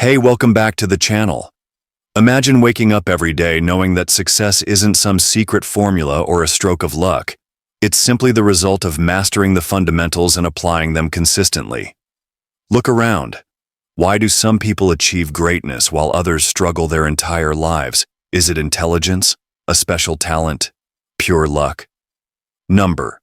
Hey, welcome back to the channel. Imagine waking up every day knowing that success isn't some secret formula or a stroke of luck. It's simply the result of mastering the fundamentals and applying them consistently. Look around. Why do some people achieve greatness while others struggle their entire lives? Is it intelligence, a special talent, pure luck? Number.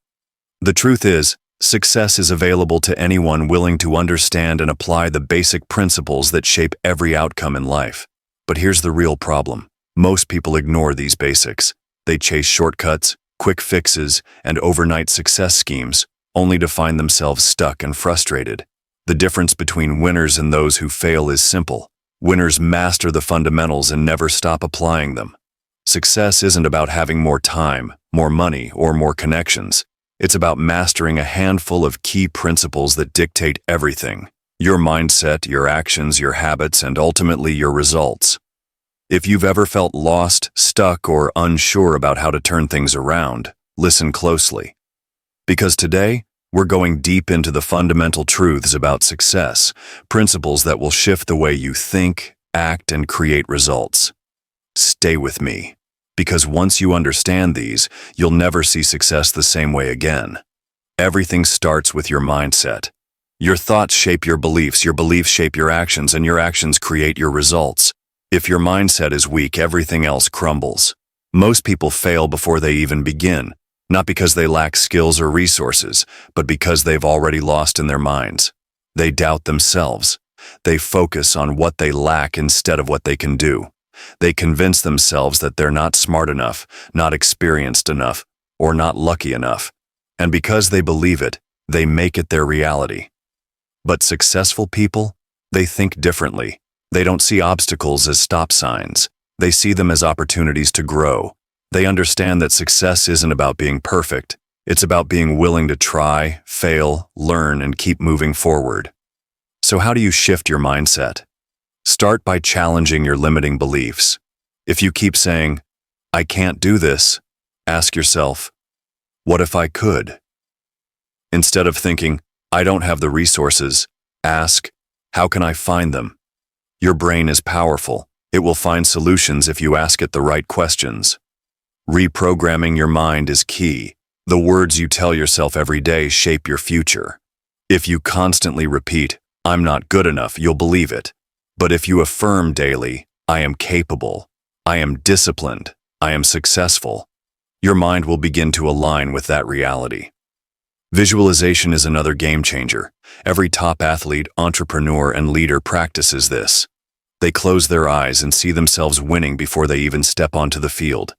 The truth is, success is available to anyone willing to understand and apply the basic principles that shape every outcome in life. But here's the real problem. Most people ignore these basics. They chase shortcuts, quick fixes, and overnight success schemes, only to find themselves stuck and frustrated. The difference between winners and those who fail is simple. Winners master the fundamentals and never stop applying them. Success isn't about having more time, more money, or more connections. It's about mastering a handful of key principles that dictate everything: your mindset, your actions, your habits, and ultimately your results. If you've ever felt lost, stuck, or unsure about how to turn things around, listen closely. Because today, we're going deep into the fundamental truths about success, principles that will shift the way you think, act, and create results. Stay with me. Because once you understand these, you'll never see success the same way again. Everything starts with your mindset. Your thoughts shape your beliefs shape your actions, and your actions create your results. If your mindset is weak, everything else crumbles. Most people fail before they even begin, not because they lack skills or resources, but because they've already lost in their minds. They doubt themselves. They focus on what they lack instead of what they can do. They convince themselves that they're not smart enough, not experienced enough, or not lucky enough. And because they believe it, they make it their reality. But successful people, they think differently. They don't see obstacles as stop signs. They see them as opportunities to grow. They understand that success isn't about being perfect. It's about being willing to try, fail, learn, and keep moving forward. So how do you shift your mindset? Start by challenging your limiting beliefs. If you keep saying, "I can't do this," ask yourself, "What if I could?" Instead of thinking, "I don't have the resources," ask, "How can I find them?" Your brain is powerful. It will find solutions if you ask it the right questions. Reprogramming your mind is key. The words you tell yourself every day shape your future. If you constantly repeat, "I'm not good enough," you'll believe it. But if you affirm daily, "I am capable, I am disciplined, I am successful," your mind will begin to align with that reality. Visualization is another game changer. Every top athlete, entrepreneur, and leader practices this. They close their eyes and see themselves winning before they even step onto the field.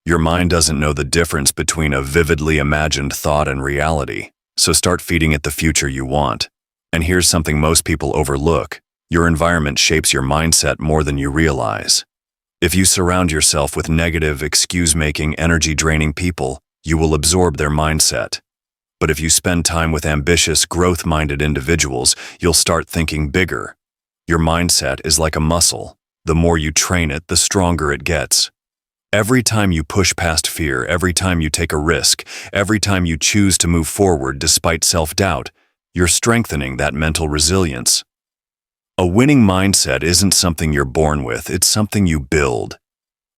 Your mind doesn't know the difference between a vividly imagined thought and reality, so start feeding it the future you want. And here's something most people overlook. Your environment shapes your mindset more than you realize. If you surround yourself with negative, excuse-making, energy-draining people, you will absorb their mindset. But if you spend time with ambitious, growth-minded individuals, you'll start thinking bigger. Your mindset is like a muscle. The more you train it, the stronger it gets. Every time you push past fear, every time you take a risk, every time you choose to move forward despite self-doubt, you're strengthening that mental resilience. A winning mindset isn't something you're born with, it's something you build.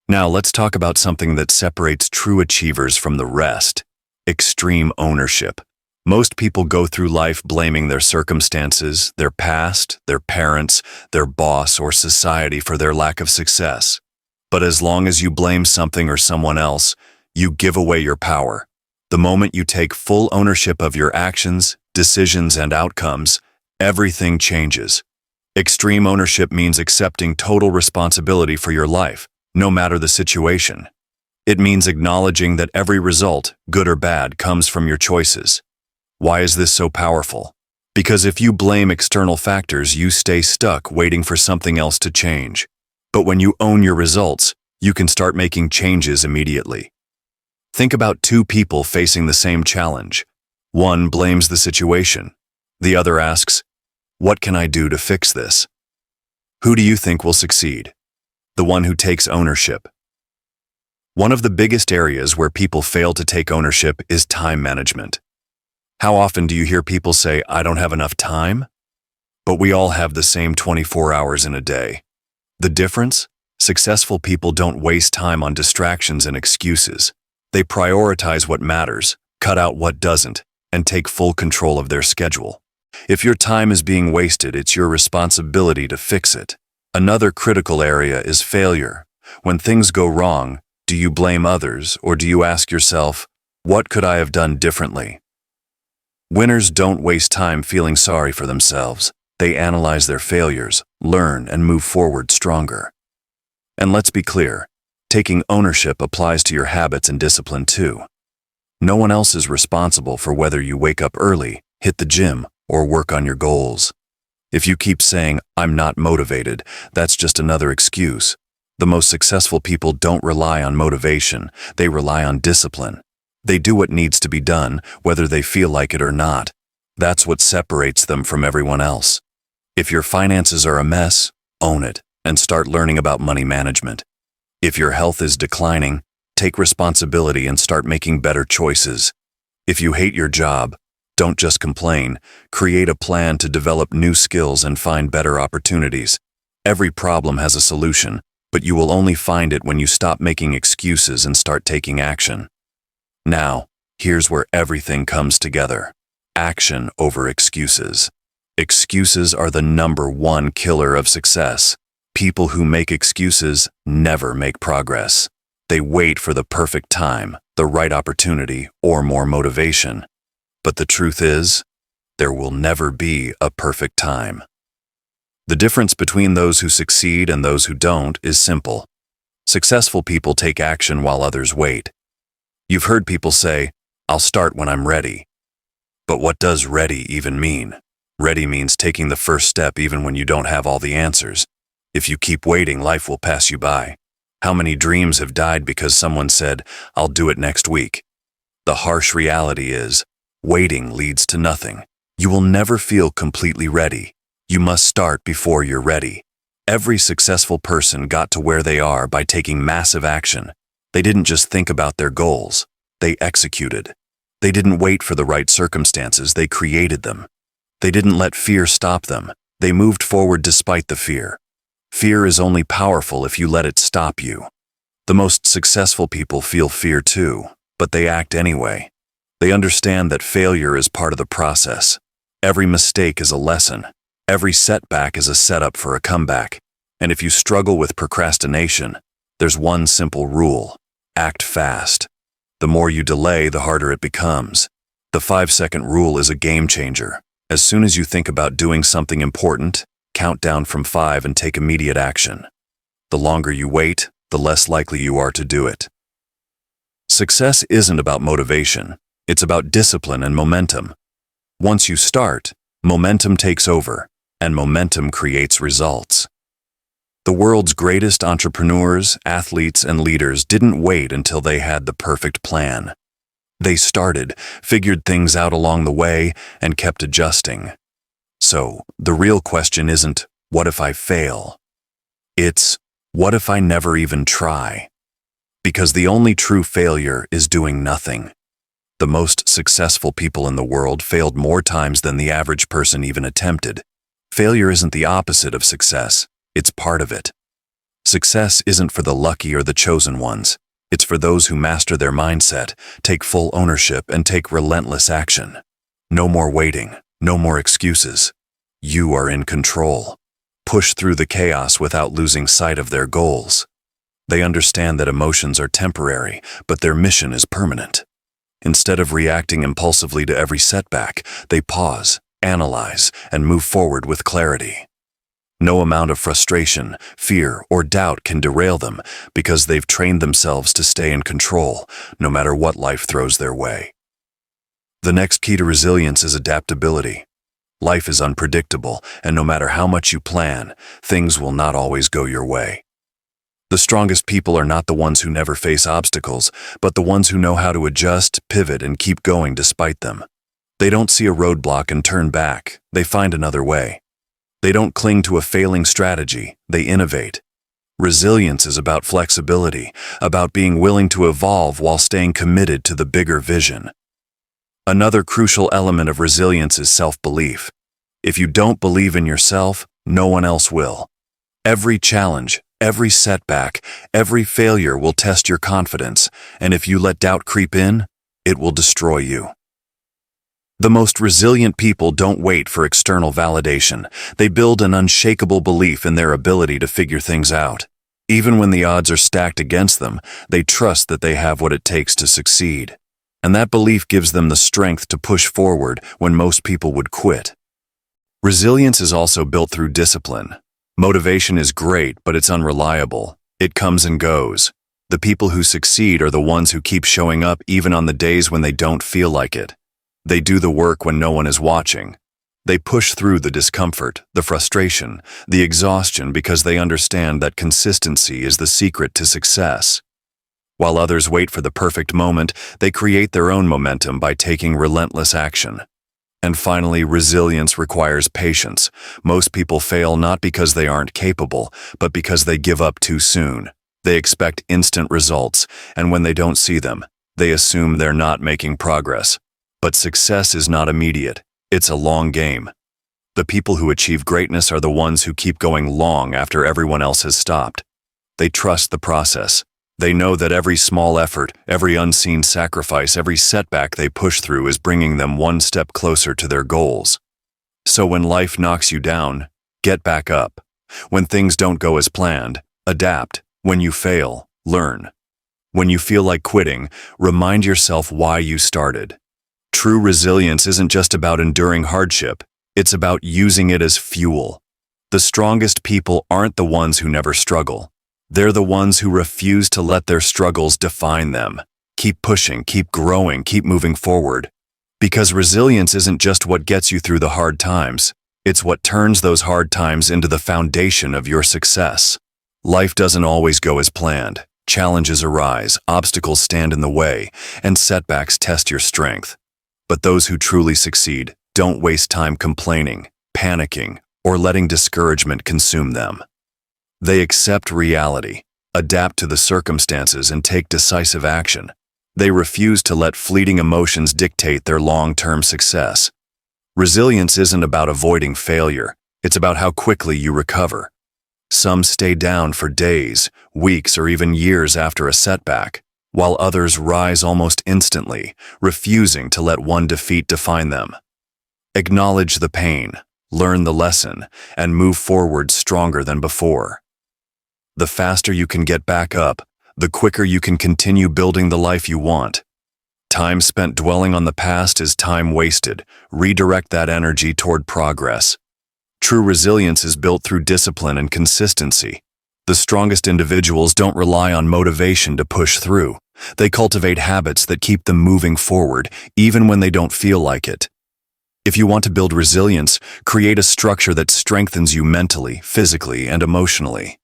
Now let's talk about something that separates true achievers from the rest: extreme ownership. Most people go through life blaming their circumstances, their past, their parents, their boss, or society for their lack of success. But as long as you blame something or someone else, you give away your power. The moment you take full ownership of your actions, decisions, and outcomes, everything changes. Extreme ownership means accepting total responsibility for your life, no matter the situation. It means acknowledging that every result, good or bad, comes from your choices. Why is this so powerful? Because if you blame external factors, you stay stuck waiting for something else to change. But when you own your results, you can start making changes immediately. Think about two people facing the same challenge. One blames the situation. The other asks, "What can I do to fix this?" Who do you think will succeed? The one who takes ownership. One of the biggest areas where people fail to take ownership is time management. How often do you hear people say, "I don't have enough time"? But we all have the same 24 hours in a day. The difference? Successful people don't waste time on distractions and excuses. They prioritize what matters, cut out what doesn't, and take full control of their schedule. If your time is being wasted, it's your responsibility to fix it. Another critical area is failure. When things go wrong, do you blame others, or do you ask yourself, what could I have done differently? Winners don't waste time feeling sorry for themselves. They analyze their failures, learn, and move forward stronger. And let's be clear, taking ownership applies to your habits and discipline too. No one else is responsible for whether you wake up early, hit the gym, or work on your goals. If you keep saying, "I'm not motivated," that's just another excuse. The most successful people don't rely on motivation, they rely on discipline. They do what needs to be done, whether they feel like it or not. That's what separates them from everyone else. If your finances are a mess, own it and start learning about money management. If your health is declining, take responsibility and start making better choices. If you hate your job, don't just complain. Create a plan to develop new skills and find better opportunities. Every problem has a solution, but you will only find it when you stop making excuses and start taking action. Now, here's where everything comes together. Action over excuses. Excuses are the #1 killer of success. People who make excuses never make progress. They wait for the perfect time, the right opportunity, or more motivation. But the truth is, there will never be a perfect time. The difference between those who succeed and those who don't is simple. Successful people take action while others wait. You've heard people say, "I'll start when I'm ready." But what does ready even mean? Ready means taking the first step even when you don't have all the answers. If you keep waiting, life will pass you by. How many dreams have died because someone said, "I'll do it next week"? The harsh reality is, waiting leads to nothing. You will never feel completely ready. You must start before you're ready. Every successful person got to where they are by taking massive action. They didn't just think about their goals, they executed. They didn't wait for the right circumstances, they created them. They didn't let fear stop them, they moved forward despite the fear. Fear is only powerful if you let it stop you. The most successful people feel fear too, but they act anyway. They understand that failure is part of the process. Every mistake is a lesson. Every setback is a setup for a comeback. And if you struggle with procrastination, there's one simple rule: act fast. The more you delay, the harder it becomes. The 5-second rule is a game changer. As soon as you think about doing something important, count down from 5 and take immediate action. The longer you wait, the less likely you are to do it. Success isn't about motivation. It's about discipline and momentum. Once you start, momentum takes over, and momentum creates results. The world's greatest entrepreneurs, athletes, and leaders didn't wait until they had the perfect plan. They started, figured things out along the way, and kept adjusting. So, the real question isn't, what if I fail? It's, what if I never even try? Because the only true failure is doing nothing. The most successful people in the world failed more times than the average person even attempted. Failure isn't the opposite of success, it's part of it. Success isn't for the lucky or the chosen ones. It's for those who master their mindset, take full ownership, and take relentless action. No more waiting, no more excuses. You are in control. Push through the chaos without losing sight of their goals. They understand that emotions are temporary, but their mission is permanent. Instead of reacting impulsively to every setback, they pause, analyze, and move forward with clarity. No amount of frustration, fear, or doubt can derail them because they've trained themselves to stay in control, no matter what life throws their way. The next key to resilience is adaptability. Life is unpredictable, and no matter how much you plan, things will not always go your way. The strongest people are not the ones who never face obstacles, but the ones who know how to adjust, pivot, and keep going despite them. They don't see a roadblock and turn back, they find another way. They don't cling to a failing strategy, they innovate. Resilience is about flexibility, about being willing to evolve while staying committed to the bigger vision. Another crucial element of resilience is self-belief. If you don't believe in yourself, no one else will. Every challenge, every setback, every failure will test your confidence, and if you let doubt creep in, it will destroy you. The most resilient people don't wait for external validation. They build an unshakable belief in their ability to figure things out. Even when the odds are stacked against them, they trust that they have what it takes to succeed. And that belief gives them the strength to push forward when most people would quit. Resilience is also built through discipline. Motivation is great, but it's unreliable. It comes and goes. The people who succeed are the ones who keep showing up even on the days when they don't feel like it. They do the work when no one is watching. They push through the discomfort, the frustration, the exhaustion because they understand that consistency is the secret to success. While others wait for the perfect moment, they create their own momentum by taking relentless action. And finally, resilience requires patience. Most people fail not because they aren't capable, but because they give up too soon. They expect instant results, and when they don't see them, they assume they're not making progress. But success is not immediate. It's a long game. The people who achieve greatness are the ones who keep going long after everyone else has stopped. They trust the process. They know that every small effort, every unseen sacrifice, every setback they push through is bringing them one step closer to their goals. So when life knocks you down, get back up. When things don't go as planned, adapt. When you fail, learn. When you feel like quitting, remind yourself why you started. True resilience isn't just about enduring hardship, it's about using it as fuel. The strongest people aren't the ones who never struggle. They're the ones who refuse to let their struggles define them. Keep pushing, keep growing, keep moving forward. Because resilience isn't just what gets you through the hard times, it's what turns those hard times into the foundation of your success. Life doesn't always go as planned. Challenges arise, obstacles stand in the way, and setbacks test your strength. But those who truly succeed don't waste time complaining, panicking, or letting discouragement consume them. They accept reality, adapt to the circumstances, and take decisive action. They refuse to let fleeting emotions dictate their long-term success. Resilience isn't about avoiding failure, it's about how quickly you recover. Some stay down for days, weeks, or even years after a setback, while others rise almost instantly, refusing to let one defeat define them. Acknowledge the pain, learn the lesson, and move forward stronger than before. The faster you can get back up, the quicker you can continue building the life you want. Time spent dwelling on the past is time wasted. Redirect that energy toward progress. True resilience is built through discipline and consistency. The strongest individuals don't rely on motivation to push through. They cultivate habits that keep them moving forward, even when they don't feel like it. If you want to build resilience, create a structure that strengthens you mentally, physically, and emotionally.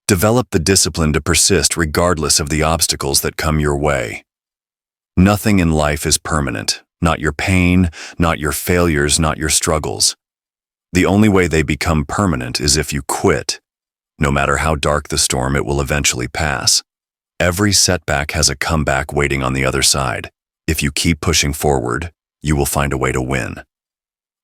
Develop the discipline to persist regardless of the obstacles that come your way. Nothing in life is permanent. Not your pain, not your failures, not your struggles. The only way they become permanent is if you quit. No matter how dark the storm, it will eventually pass. Every setback has a comeback waiting on the other side. If you keep pushing forward, you will find a way to win.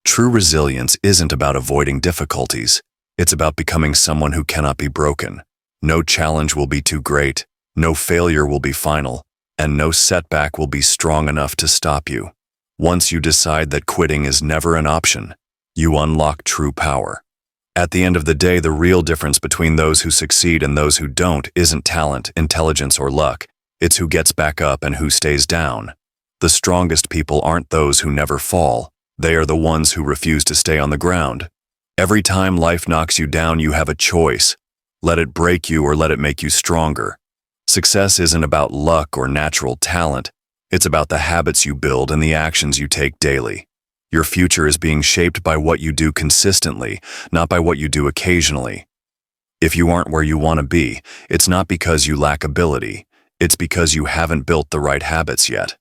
True resilience isn't about avoiding difficulties. It's about becoming someone who cannot be broken. No challenge will be too great, no failure will be final, and no setback will be strong enough to stop you. Once you decide that quitting is never an option, you unlock true power. At the end of the day, the real difference between those who succeed and those who don't isn't talent, intelligence, or luck. It's who gets back up and who stays down. The strongest people aren't those who never fall. They are the ones who refuse to stay on the ground. Every time life knocks you down, you have a choice. Let it break you or let it make you stronger. Success isn't about luck or natural talent. It's about the habits you build and the actions you take daily. Your future is being shaped by what you do consistently, not by what you do occasionally. If you aren't where you want to be, it's not because you lack ability. It's because you haven't built the right habits yet.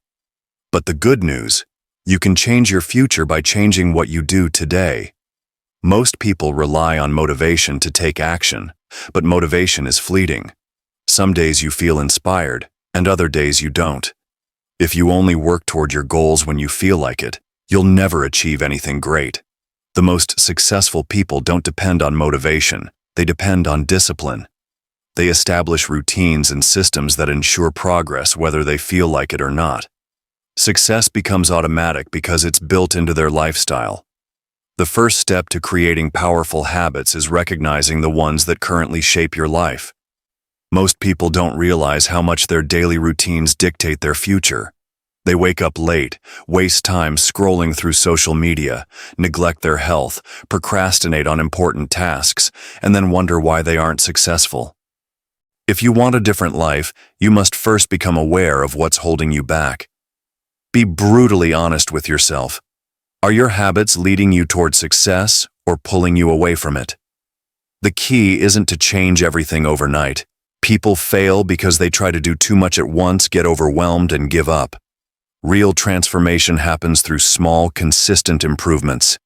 But the good news, you can change your future by changing what you do today. Most people rely on motivation to take action, but motivation is fleeting. Some days you feel inspired, and other days you don't. If you only work toward your goals when you feel like it, you'll never achieve anything great. The most successful people don't depend on motivation, they depend on discipline. They establish routines and systems that ensure progress whether they feel like it or not. Success becomes automatic because it's built into their lifestyle. The first step to creating powerful habits is recognizing the ones that currently shape your life. Most people don't realize how much their daily routines dictate their future. They wake up late, waste time scrolling through social media, neglect their health, procrastinate on important tasks, and then wonder why they aren't successful. If you want a different life, you must first become aware of what's holding you back. Be brutally honest with yourself. Are your habits leading you toward success or pulling you away from it? The key isn't to change everything overnight. People fail because they try to do too much at once, get overwhelmed, and give up. Real transformation happens through small, consistent improvements.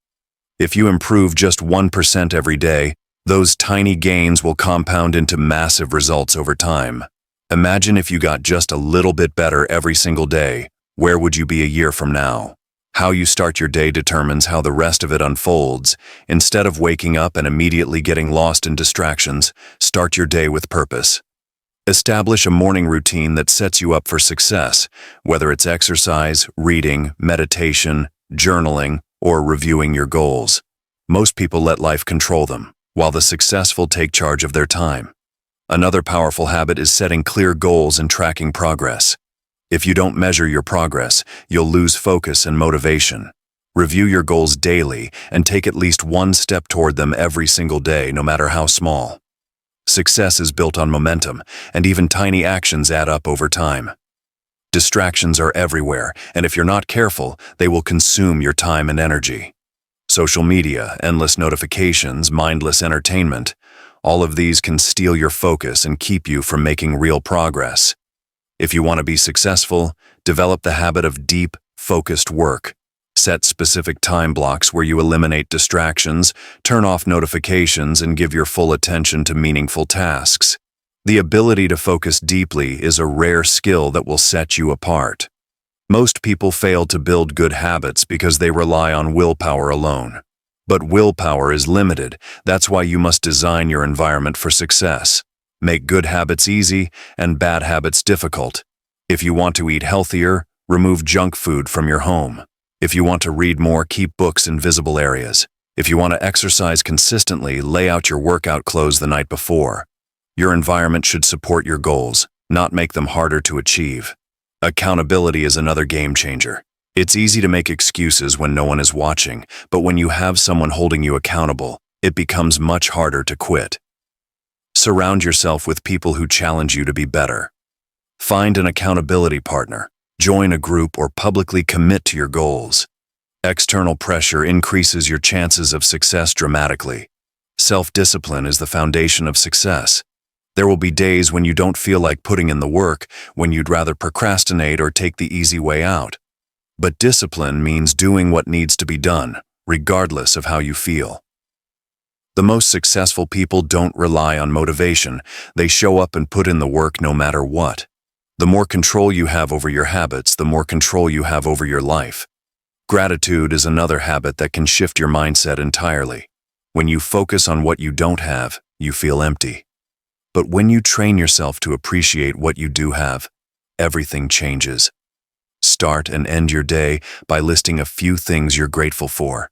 If you improve just 1% every day, those tiny gains will compound into massive results over time. Imagine if you got just a little bit better every single day. Where would you be a year from now? How you start your day determines how the rest of it unfolds. Instead of waking up and immediately getting lost in distractions, start your day with purpose. Establish a morning routine that sets you up for success, whether it's exercise, reading, meditation, journaling, or reviewing your goals. Most people let life control them, while the successful take charge of their time. Another powerful habit is setting clear goals and tracking progress. If you don't measure your progress, you'll lose focus and motivation. Review your goals daily and take at least one step toward them every single day, no matter how small. Success is built on momentum, and even tiny actions add up over time. Distractions are everywhere, and if you're not careful, they will consume your time and energy. Social media, endless notifications, mindless entertainment, all of these can steal your focus and keep you from making real progress. If you want to be successful, develop the habit of deep, focused work. Set specific time blocks where you eliminate distractions, turn off notifications, and give your full attention to meaningful tasks. The ability to focus deeply is a rare skill that will set you apart. Most people fail to build good habits because they rely on willpower alone. But willpower is limited. That's why you must design your environment for success. Make good habits easy and bad habits difficult. If you want to eat healthier, remove junk food from your home. If you want to read more, keep books in visible areas. If you want to exercise consistently, lay out your workout clothes the night before. Your environment should support your goals, not make them harder to achieve. Accountability is another game changer. It's easy to make excuses when no one is watching, but when you have someone holding you accountable, it becomes much harder to quit. Surround yourself with people who challenge you to be better. Find an accountability partner. Join a group or publicly commit to your goals. External pressure increases your chances of success dramatically. Self-discipline is the foundation of success. There will be days when you don't feel like putting in the work, when you'd rather procrastinate or take the easy way out. But discipline means doing what needs to be done, regardless of how you feel. The most successful people don't rely on motivation. They show up and put in the work no matter what. The more control you have over your habits, the more control you have over your life. Gratitude is another habit that can shift your mindset entirely. When you focus on what you don't have, you feel empty. But when you train yourself to appreciate what you do have, everything changes. Start and end your day by listing a few things you're grateful for.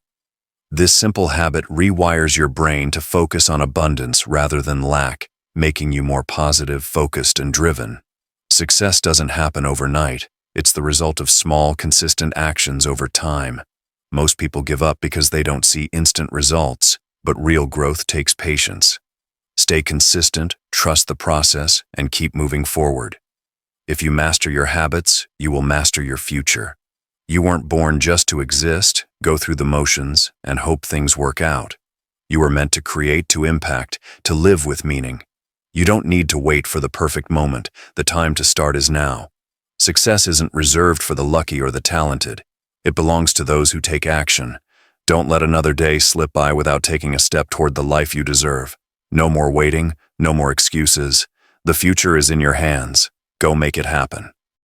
This simple habit rewires your brain to focus on abundance rather than lack, making you more positive, focused, and driven. Success doesn't happen overnight. It's the result of small, consistent actions over time. Most people give up because they don't see instant results, but real growth takes patience. Stay consistent, trust the process, and keep moving forward. If you master your habits, you will master your future. You weren't born just to exist, go through the motions, and hope things work out. You were meant to create, to impact, to live with meaning. You don't need to wait for the perfect moment. The time to start is now. Success isn't reserved for the lucky or the talented. It belongs to those who take action. Don't let another day slip by without taking a step toward the life you deserve. No more waiting, no more excuses. The future is in your hands. Go make it happen.